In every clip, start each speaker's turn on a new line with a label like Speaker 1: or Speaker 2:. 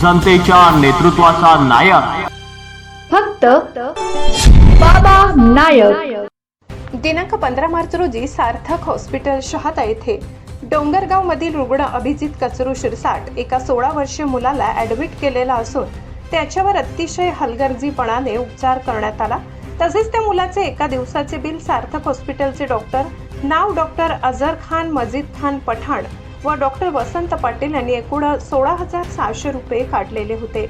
Speaker 1: जनतेच्या नेतृत्वाचा नायक
Speaker 2: फक्त बाबा नायक।
Speaker 3: दिनांक 15 मार्च रोजी सार्थक हॉस्पिटल शहादा येथे डोंगरगाव मधील रुग्ण अभिजित कचरू शिरसाट एका 16 वर्षीय मुलाला ॲडमिट केलेला असून त्याच्यावर अतिशय हलगर्जीपणाने उपचार करण्यात आला। तसेच त्या मुलाचे एका दिवसाचे बिल सार्थक हॉस्पिटलचे डॉक्टर अझर खान मजीद खान पठाण व डॉक्टर वसंत पाटील यांनी एकूण 16,600 रुपये काढलेले होते।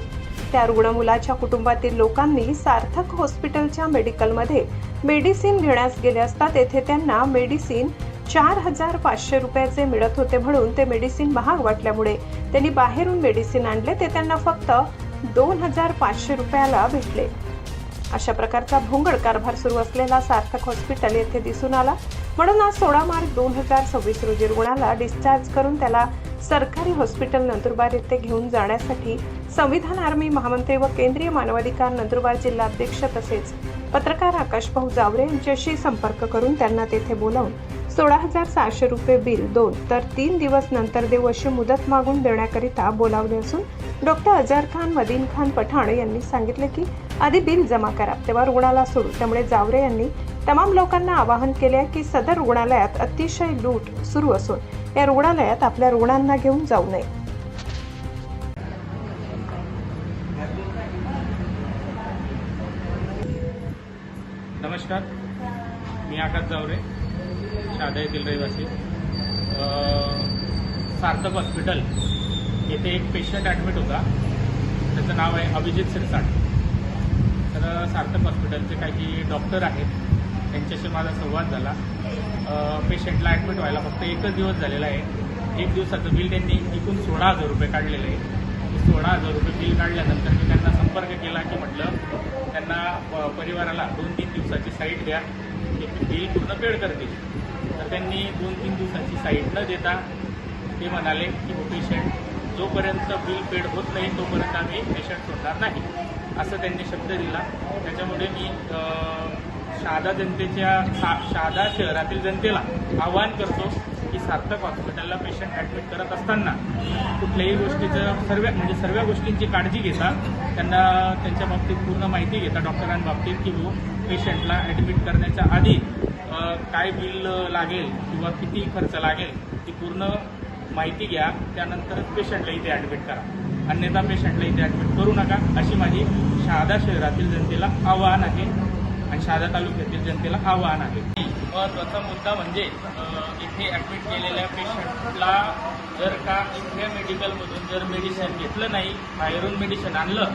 Speaker 3: त्या रुग्ण मुलाच्या कुटुंबातील लोकांनी सार्थक हॉस्पिटलच्या मेडिकलमध्ये मेडिसिन घेण्यास गेले असता तेथे त्यांना मेडिसिन 4,500 रुपयाचे मिळत होते, म्हणून ते मेडिसिन महाग वाटल्यामुळे त्यांनी बाहेरून मेडिसिन आणले, ते त्यांना फक्त 2,500 रुपयाला भेटले। अशा प्रकारचा भोंगळ कारभार सुरू असलेला सार्थक हॉस्पिटल येथे दिसून आला, म्हणून आज 16 मार्च 2026 रोजी रुग्णाला डिस्चार्ज करून त्याला सरकारी हॉस्पिटल नंदुरबार येथे घेऊन जाण्यासाठी संविधान आर्मी महामंत्री व केंद्रीय मानवाधिकार नंदुरबार जिल्हा अध्यक्ष तसेच पत्रकार आकाश भाऊ जावरे यांच्याशी संपर्क करून त्यांना तेथे बोलावून 16,600 रुपये बिल 2 तर 3 दिवस नंतर देऊ अशी मुदत मागून देण्याकरिता बोलावले असून डॉक्टर अझर खान मदीन खान पठाण यांनी सांगितले की आधी बिल जमा करा तेव्हा रुग्णाला सोडू। त्यामुळे जावरे यांनी तमाम लोकांना आवाहन केले की सदर रुग्णालयात अतिशय लूट सुरू असून या रुग्णालयात आपल्या रुग्णांना घेऊन जाऊ नये।
Speaker 4: नमस्कार, मी आकाश जावरे, शहादा येथील रहिवासी। सार्थक हॉस्पिटल येथे एक पेशंट ॲडमिट होता, त्याचं नाव आहे अभिजित शिरसाट। तर सार्थक हॉस्पिटलचे काही डॉक्टर आहेत, त्यांच्याशी माझा संवाद झाला। पेशंटला ॲडमिट व्हायला फक्त एकच दिवस झालेला आहे। एक दिवसाचं बिल त्यांनी एकूण 16,000 रुपये काढलेलं आहे। 16,000 रुपये बिल काढल्यानंतर मी त्यांना संपर्क केला की म्हटलं त्यांना परिवाराला 2-3 दिवसाची साईट द्या, ते बिल पूर्ण पेड करतील। तर त्यांनी 2-3 दिवसाची साईट न देता ते म्हणाले की पेशंट जोपर्यंत बिल पेड होत नाही तोपर्यंत आम्ही पेशंट सोडणार नाही, असं त्यांनी शब्द दिला। त्याच्यामुळे मी शहादा शहरातील जनतेला आवाहन करतो की सार्थक हॉस्पिटलला पेशंट ॲडमिट करत असताना कुठल्याही गोष्टीचं सर्व गोष्टींची काळजी घेता, त्यांना त्यांच्या बाबतीत पूर्ण माहिती घेता डॉक्टरांबाबतीत की पेशंटला ॲडमिट करण्याच्या आधी काय बिल लागेल किंवा किती खर्च लागेल ती पूर्ण माहिती घ्या, त्यानंतरच पेशंटला इथे ॲडमिट करा, अन्यथा पेशंटला इथे ॲडमिट करू नका, अशी माझी शहादा शहरातील जनतेला आवाहन आहे आणि शहादा तालुक्यातील जनतेला आवाहन आहे। महत्त्वाचा मुद्दा म्हणजे इथे ॲडमिट केलेल्या पेशंटला जर का इथल्या मेडिकलमधून जर मेडिसिन घेतलं नाही, बाहेरून मेडिसिन आणलं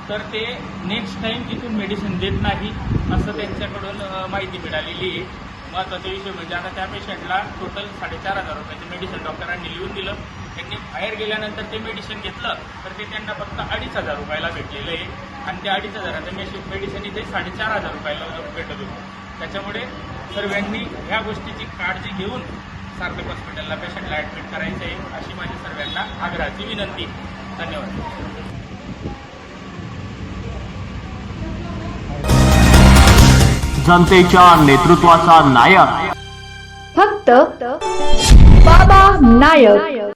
Speaker 4: तर ते नेक्स्ट टाईम तिथून मेडिसिन देत नाही, असं त्यांच्याकडून माहिती मिळालेली आहे। महत्त्वाचा विषय म्हणजे आता त्या पेशंटला टोटल 4,500 रुपयाचं मेडिसिन डॉक्टरांनी लिहून दिलं, त्यांनी बाहेर गेल्यानंतर ते मेडिसिन घेतलं तर ते त्यांना फक्त 2,500 रुपयाला भेटलेलं आहे आणि त्या 2,500चं मेडिसिन इथे 4,500 रुपयाला भेटत होतं। त्याच्यामुळे सर्वांनी ह्या गोष्टीची काळजी घेऊन सार्थक हॉस्पिटलला पेशंटला ॲडमिट करायचं आहे, अशी माझी सर्वांना आग्रहाची विनंती। धन्यवाद।
Speaker 1: जनतेच्या नेतृत्वाचा नायक
Speaker 2: फक्त बाबा नायक।